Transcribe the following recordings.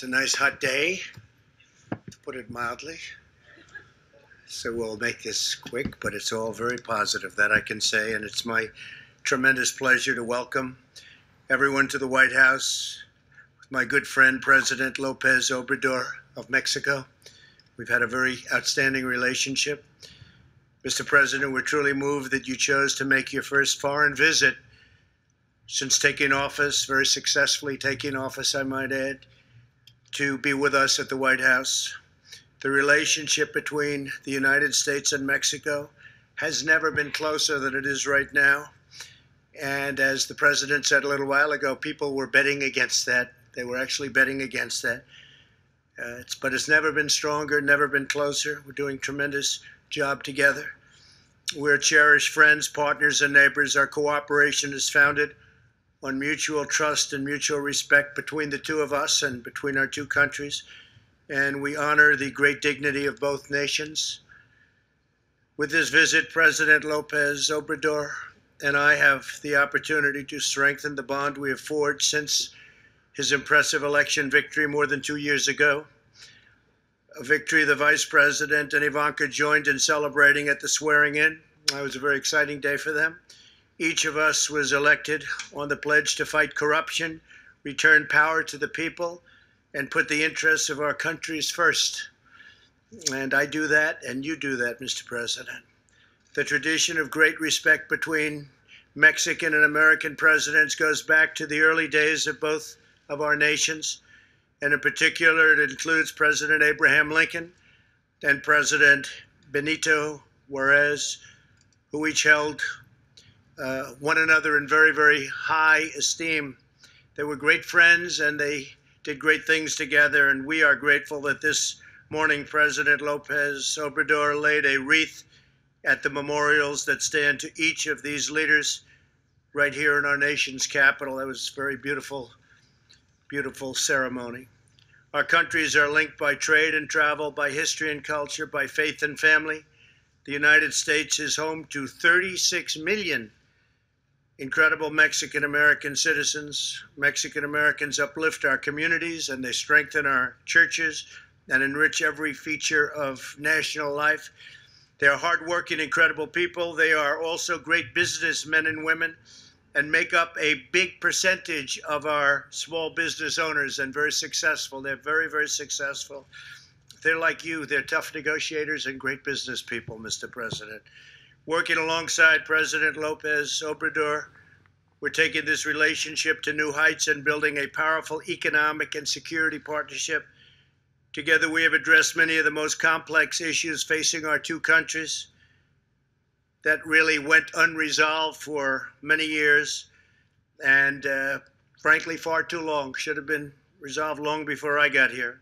It's a nice hot day, to put it mildly. So we'll make this quick, but it's all very positive, that I can say. And it's my tremendous pleasure to welcome everyone to the White House with my good friend, President López Obrador of Mexico. We've had a very outstanding relationship. Mr. President, we're truly moved that you chose to make your first foreign visit since taking office, very successfully taking office, I might add, to be with us at the White House. The relationship between the United States and Mexico has never been closer than it is right now. And as the President said a little while ago, people were betting against that. They were actually betting against that. But it's never been stronger, never been closer. We're doing a tremendous job together. We're cherished friends, partners, and neighbors. Our cooperation is founded on mutual trust and mutual respect between the two of us and between our two countries. And we honor the great dignity of both nations. With this visit, President López Obrador and I have the opportunity to strengthen the bond we have forged since his impressive election victory more than 2 years ago. A victory the Vice President and Ivanka joined in celebrating at the swearing-in. It was a very exciting day for them. Each of us was elected on the pledge to fight corruption, return power to the people, and put the interests of our countries first. And I do that, and you do that, Mr. President. The tradition of great respect between Mexican and American presidents goes back to the early days of both of our nations. And in particular, it includes President Abraham Lincoln and President Benito Juárez, who each held one another in very, very high esteem. They were great friends, and they did great things together, and we are grateful that this morning President López Obrador laid a wreath at the memorials that stand to each of these leaders right here in our nation's capital. That was a very beautiful, beautiful ceremony. Our countries are linked by trade and travel, by history and culture, by faith and family. The United States is home to 36 million incredible Mexican-American citizens. Mexican-Americans uplift our communities, and they strengthen our churches and enrich every feature of national life. They are hardworking, incredible people. They are also great businessmen and women and make up a big percentage of our small business owners, and very successful. They're very, very successful. They're like you. They're tough negotiators and great business people, Mr. President. Working alongside President López Obrador, we're taking this relationship to new heights and building a powerful economic and security partnership. Together, we have addressed many of the most complex issues facing our two countries that really went unresolved for many years and, frankly, far too long. Should have been resolved long before I got here.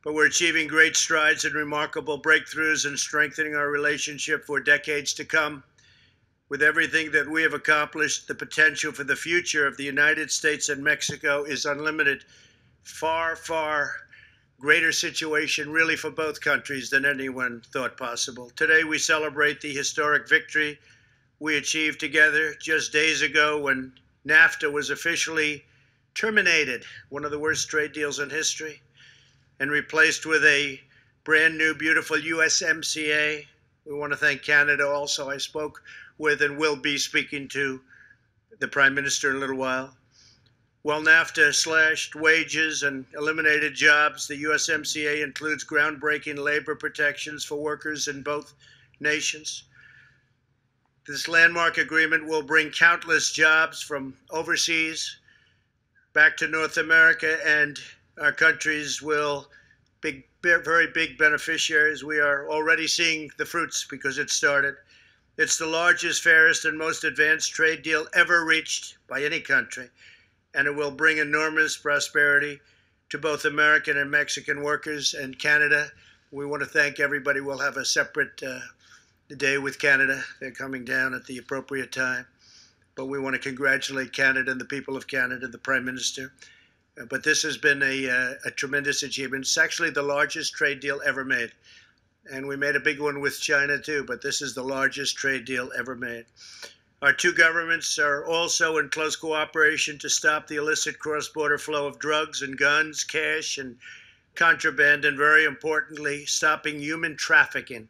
But we're achieving great strides and remarkable breakthroughs in strengthening our relationship for decades to come. With everything that we have accomplished, the potential for the future of the United States and Mexico is unlimited. Far, far greater situation really for both countries than anyone thought possible. Today we celebrate the historic victory we achieved together just days ago when NAFTA was officially terminated, one of the worst trade deals in history, and replaced with a brand new, beautiful USMCA. We want to thank Canada also. I spoke with and will be speaking to the Prime Minister in a little while. While NAFTA slashed wages and eliminated jobs, the USMCA includes groundbreaking labor protections for workers in both nations. This landmark agreement will bring countless jobs from overseas back to North America, and our countries will be very big beneficiaries. We are already seeing the fruits because it started. It's the largest, fairest, and most advanced trade deal ever reached by any country, and it will bring enormous prosperity to both American and Mexican workers and Canada. We want to thank everybody. We'll have a separate day with Canada. They're coming down at the appropriate time. But we want to congratulate Canada and the people of Canada, the Prime Minister. But this has been a tremendous achievement. It's actually the largest trade deal ever made. And we made a big one with China too, but this is the largest trade deal ever made. Our two governments are also in close cooperation to stop the illicit cross-border flow of drugs and guns, cash and contraband, and very importantly, stopping human trafficking.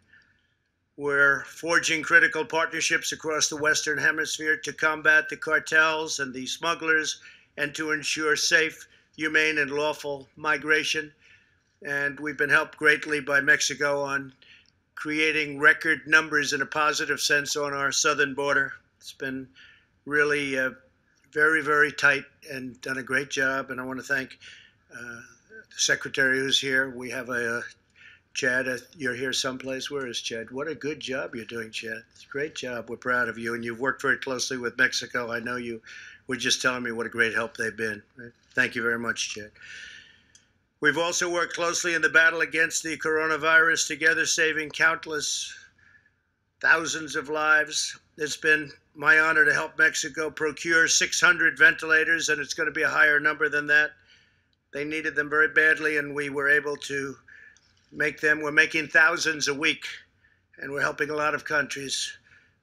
We're forging critical partnerships across the Western Hemisphere to combat the cartels and the smugglers and to ensure safe, humane, and lawful migration. And we've been helped greatly by Mexico on creating record numbers in a positive sense on our southern border. It's been really very, very tight and done a great job. And I want to thank the secretary who's here. We have a Chad, you're here someplace. Where is Chad? What a good job you're doing, Chad. It's a great job. We're proud of you. And you've worked very closely with Mexico. I know you were just telling me what a great help they've been. Thank you very much, Chad. We've also worked closely in the battle against the coronavirus together, saving countless thousands of lives. It's been my honor to help Mexico procure 600 ventilators, and it's going to be a higher number than that. They needed them very badly, and we were able to make them. We're making thousands a week, and we're helping a lot of countries.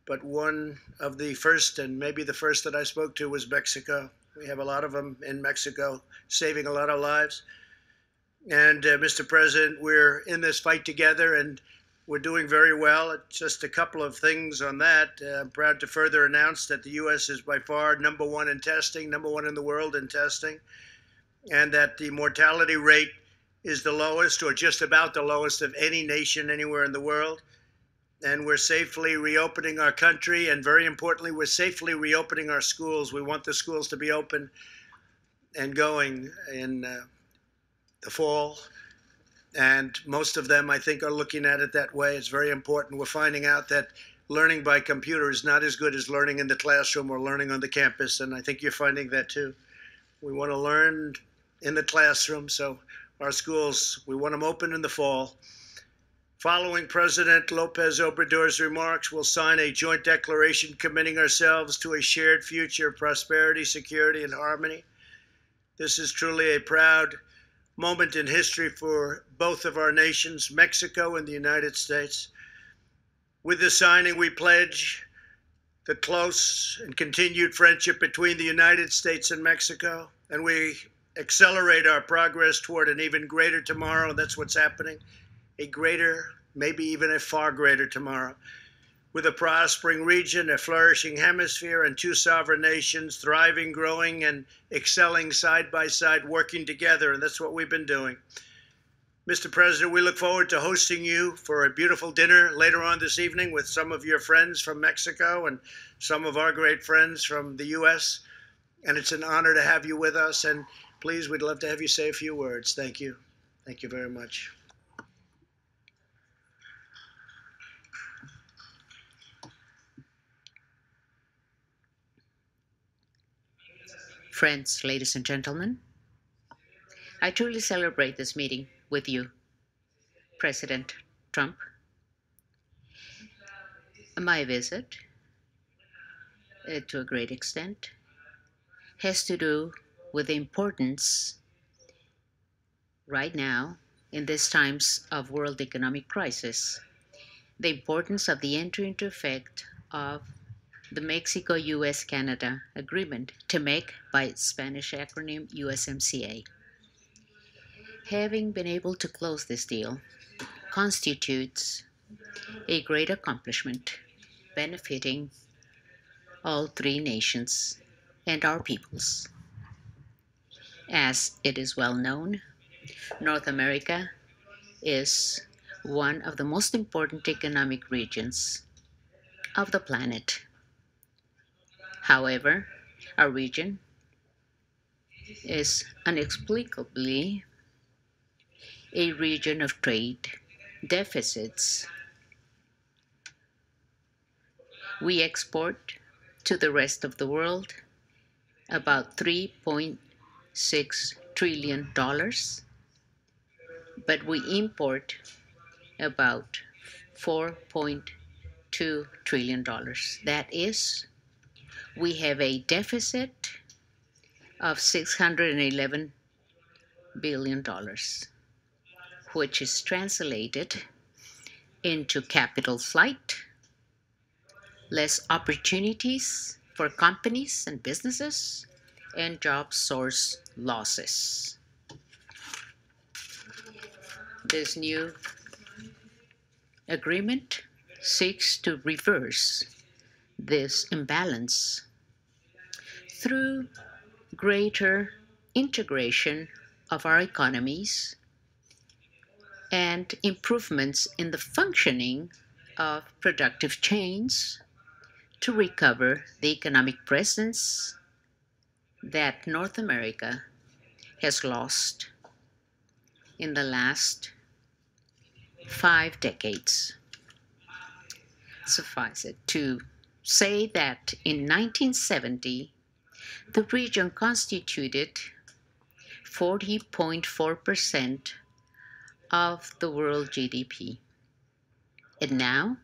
But one of the first, and maybe the first that I spoke to, was Mexico. We have a lot of them in Mexico, saving a lot of lives. And Mr. President, we're in this fight together, and we're doing very well. Just a couple of things on that. I'm proud to further announce that the U.S. is by far #1 in testing, #1 in the world in testing, and that the mortality rate is the lowest, or just about the lowest, of any nation anywhere in the world. And we're safely reopening our country, and very importantly, we're safely reopening our schools. We want the schools to be open and going in the fall, and most of them, I think, are looking at it that way. It's very important. We're finding out that learning by computer is not as good as learning in the classroom or learning on the campus, and I think you're finding that too. We want to learn in the classroom, so our schools, we want them open in the fall. Following President Lopez Obrador's remarks, we'll sign a joint declaration committing ourselves to a shared future of prosperity, security, and harmony. This is truly a proud moment in history for both of our nations, Mexico and the United States. With the signing, we pledge the close and continued friendship between the United States and Mexico, and we accelerate our progress toward an even greater tomorrow. That's what's happening. A greater, maybe even a far greater tomorrow. With a prospering region, a flourishing hemisphere, and two sovereign nations thriving, growing, and excelling side by side, working together. And that's what we've been doing. Mr. President, we look forward to hosting you for a beautiful dinner later on this evening with some of your friends from Mexico and some of our great friends from the U.S. And it's an honor to have you with us. And please, we'd love to have you say a few words. Thank you. Thank you very much. Friends, ladies and gentlemen, I truly celebrate this meeting with you, President Trump. My visit, to a great extent, has to do with the importance right now, in these times of world economic crisis, the importance of the entry into effect of the Mexico-US-Canada Agreement, TEMEC by its Spanish acronym USMCA. Having been able to close this deal constitutes a great accomplishment benefiting all three nations and our peoples. As it is well known, North America is one of the most important economic regions of the planet. However, our region is inexplicably a region of trade deficits. We export to the rest of the world about $3.6 trillion, but we import about $4.2 trillion. That is, we have a deficit of $611 billion, which is translated into capital flight less opportunities for companies and businesses, and job source losses. This new agreement seeks to reverse this imbalance through greater integration of our economies and improvements in the functioning of productive chains to recover the economic presence that North America has lost in the last 5 decades. Suffice it to say that in 1970, the region constituted 40.4% of the world GDP. And now,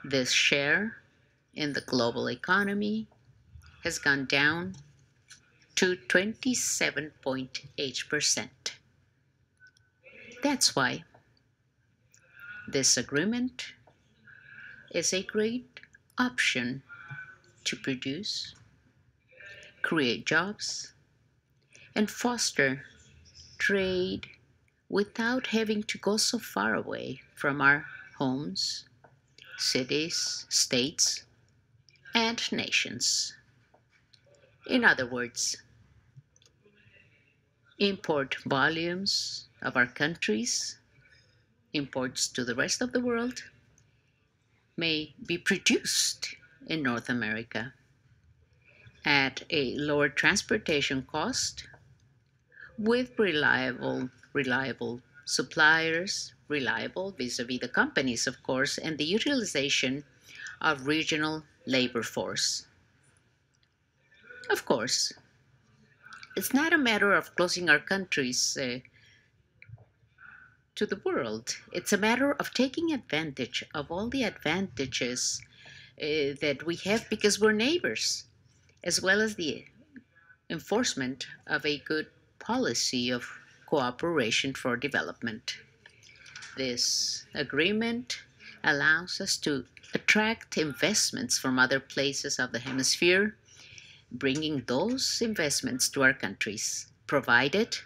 this share in the global economy has gone down to 27.8%. That's why this agreement is a great option to produce, create jobs, and foster trade without having to go so far away from our homes, cities, states, and nations. In other words, import volumes of our countries, imports to the rest of the world, may be produced in North America at a lower transportation cost with reliable suppliers, reliable vis-a-vis the companies, of course, and the utilization of regional labor force. Of course, it's not a matter of closing our countries to the world. It's a matter of taking advantage of all the advantages that we have because we're neighbors, as well as the enforcement of a good policy of cooperation for development. This agreement allows us to attract investments from other places of the hemisphere, bringing those investments to our countries, provided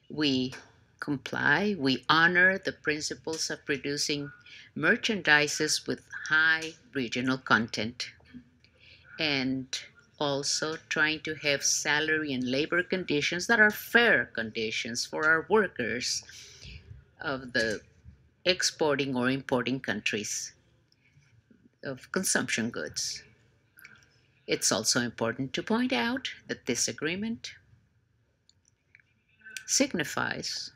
we comply, we honor the principles of producing merchandises with high regional content, and also trying to have salary and labor conditions that are fair conditions for our workers of the exporting or importing countries of consumption goods. It's also important to point out that this agreement signifies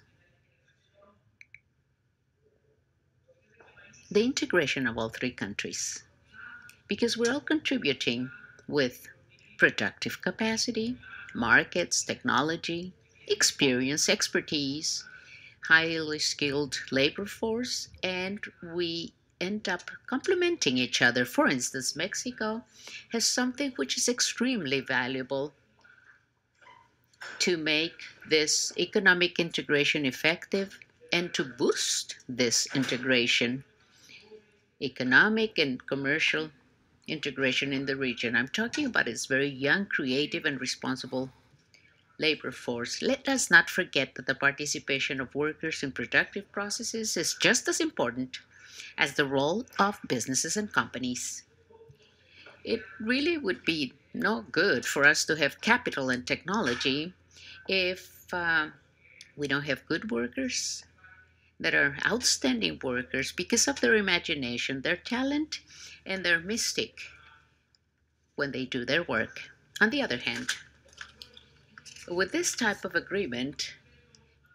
the integration of all three countries because we're all contributing with productive capacity, markets, technology, experience, expertise, highly skilled labor force, and we end up complementing each other. For instance, Mexico has something which is extremely valuable to make this economic integration effective and to boost this integration, economic and commercial integration in the region. I'm talking about its very young, creative, and responsible labor force. Let us not forget that the participation of workers in productive processes is just as important as the role of businesses and companies. It really would be no good for us to have capital and technology if we don't have good workers that are outstanding workers because of their imagination, their talent, and their mystic when they do their work. On the other hand, with this type of agreement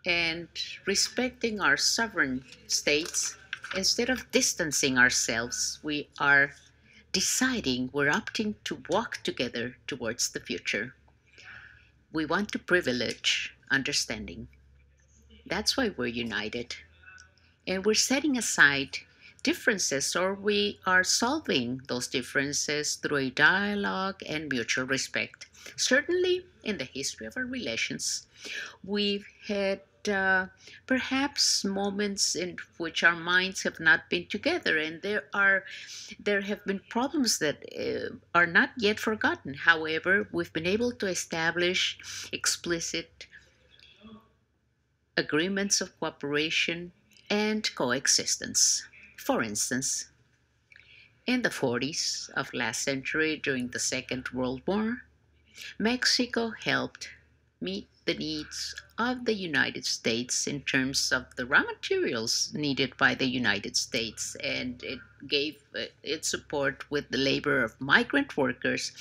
and respecting our sovereign states, instead of distancing ourselves, we are deciding, we're opting to walk together towards the future. We want to privilege understanding. That's why we're united. And we're setting aside differences, or we are solving those differences through a dialogue and mutual respect. Certainly, in the history of our relations, we've had perhaps moments in which our minds have not been together, and there have been problems that are not yet forgotten. However, we've been able to establish explicit agreements of cooperation and coexistence. For instance, in the 40s of last century, during the Second World War, Mexico helped meet the needs of the United States in terms of the raw materials needed by the United States, and it gave its support with the labor of migrant workers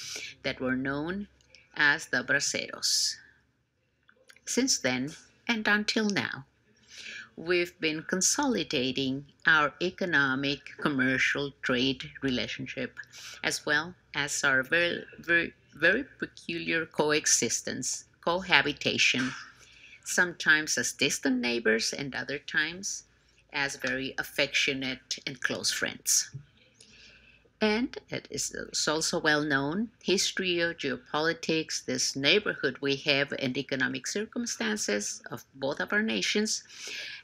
that were known as the braceros. Since then, and until now, we've been consolidating our economic, commercial, trade relationship, as well as our very peculiar coexistence, cohabitation, sometimes as distant neighbors and other times as very affectionate and close friends. And it is also well known history of geopolitics, this neighborhood we have, and economic circumstances of both of our nations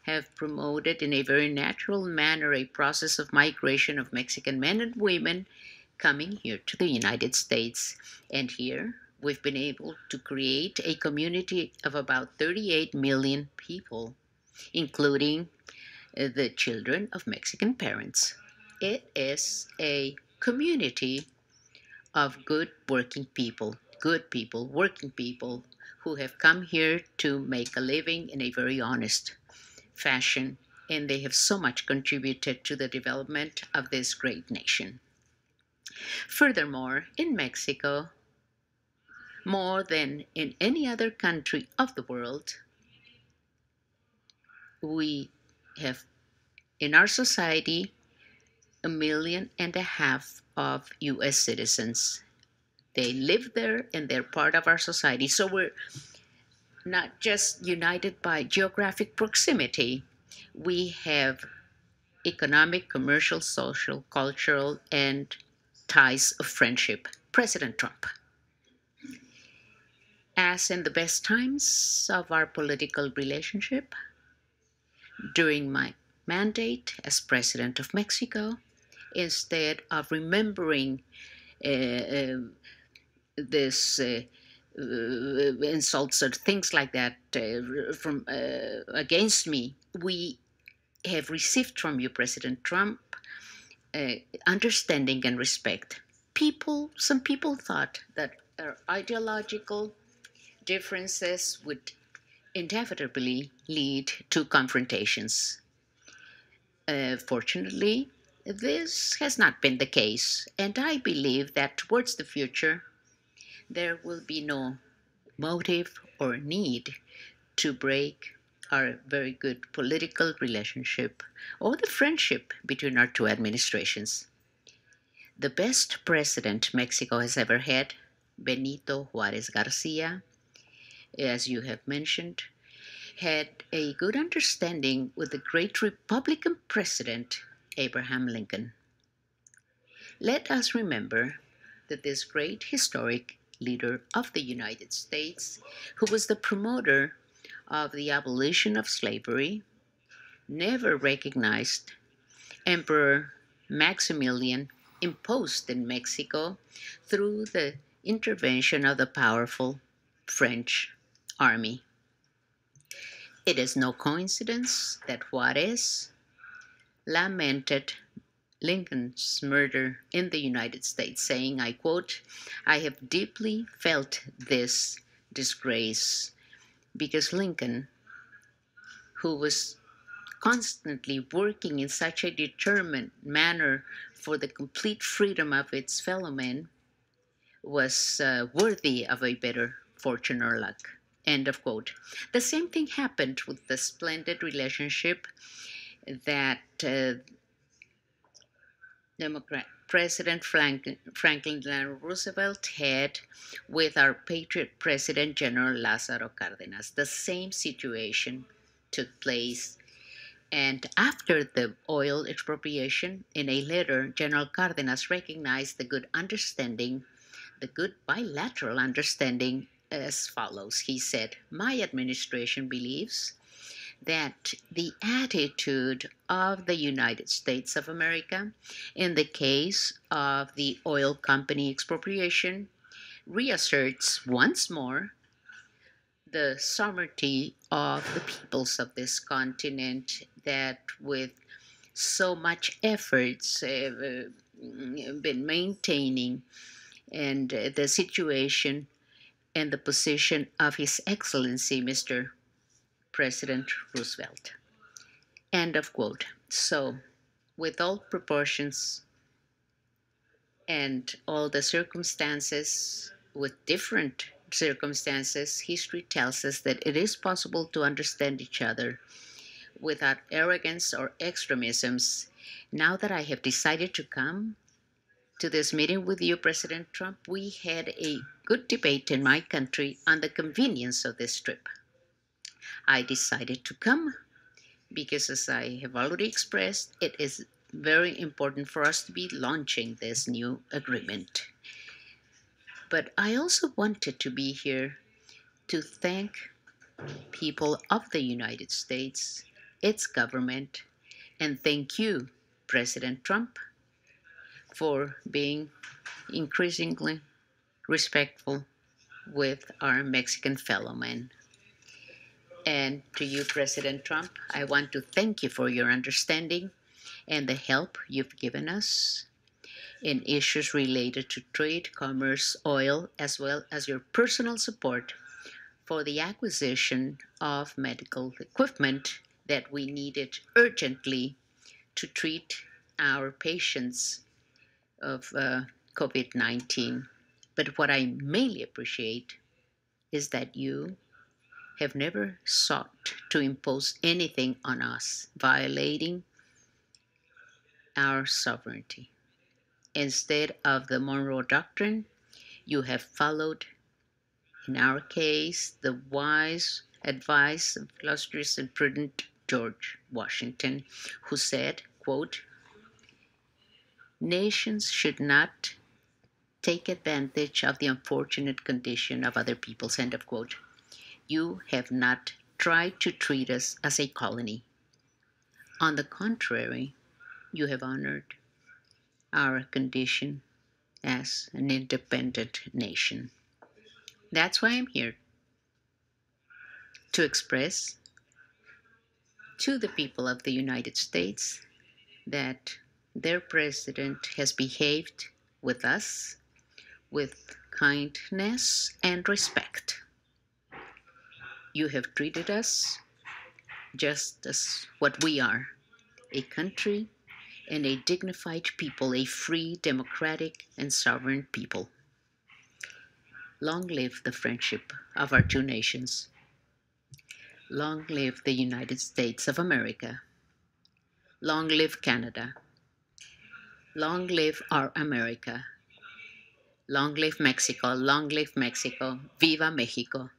have promoted in a very natural manner a process of migration of Mexican men and women coming here to the United States. And here we've been able to create a community of about 38 million people, including the children of Mexican parents. It is a community of good people, working people who have come here to make a living in a very honest fashion, and they have so much contributed to the development of this great nation. Furthermore, in Mexico, more than in any other country of the world, we have in our society 1.5 million of US citizens. They live there and they're part of our society. So we're not just united by geographic proximity, we have economic, commercial, social, cultural, and ties of friendship. President Trump. As in the best times of our political relationship, during my mandate as President of Mexico, instead of remembering uh, uh, this insults or things like that from against me, we have received from you, President Trump, uh, understanding and respect. Some people thought that our ideological differences would inevitably lead to confrontations. Fortunately, this has not been the case, and I believe that towards the future, there will be no motive or need to break our very good political relationship or the friendship between our two administrations. The best president Mexico has ever had, Benito Juarez Garcia, as you have mentioned, had a good understanding with the great Republican president, Abraham Lincoln. Let us remember that this great historic leader of the United States, who was the promoter of the abolition of slavery, never recognized Emperor Maximilian imposed in Mexico through the intervention of the powerful French army. It is no coincidence that Juarez lamented Lincoln's murder in the United States, saying, I quote, I have deeply felt this disgrace because Lincoln, who was constantly working in such a determined manner for the complete freedom of its fellow men, was worthy of a better fortune or luck. End of quote. The same thing happened with the splendid relationship that Democrat President Franklin Delano Roosevelt had with our patriot President General Lázaro Cárdenas. The same situation took place. And after the oil expropriation, in a letter, General Cárdenas recognized the good understanding the good bilateral understanding as follows. He said, "My administration believes that the attitude of the United States of America in the case of the oil company expropriation reasserts once more the sovereignty of the peoples of this continent that with so much efforts been maintaining and the situation and the position of His Excellency Mr. President Roosevelt." End of quote. So, with all proportions and all the circumstances, with different circumstances, history tells us that it is possible to understand each other without arrogance or extremisms. Now that I have decided to come to this meeting with you, President Trump, we had a good debate in my country on the convenience of this trip. I decided to come because, as I have already expressed, it is very important for us to be launching this new agreement. But I also wanted to be here to thank people of the United States, its government, and thank you, President Trump, for being increasingly respectful with our Mexican fellow men. And to you, President Trump, I want to thank you for your understanding and the help you've given us in issues related to trade, commerce, oil, as well as your personal support for the acquisition of medical equipment that we needed urgently to treat our patients of COVID-19. But what I mainly appreciate is that you have never sought to impose anything on us, violating our sovereignty. Instead of the Monroe Doctrine, you have followed, in our case, the wise advice of illustrious and prudent George Washington, who said, quote, "Nations should not take advantage of the unfortunate condition of other peoples," end of quote. You have not tried to treat us as a colony. On the contrary, you have honored our condition as an independent nation. That's why I'm here, to express to the people of the United States that their president has behaved with us with kindness and respect. You have treated us just as what we are, a country and a dignified people, a free, democratic, and sovereign people. Long live the friendship of our two nations. Long live the United States of America. Long live Canada. Long live our America. Long live Mexico. Long live Mexico. Viva Mexico.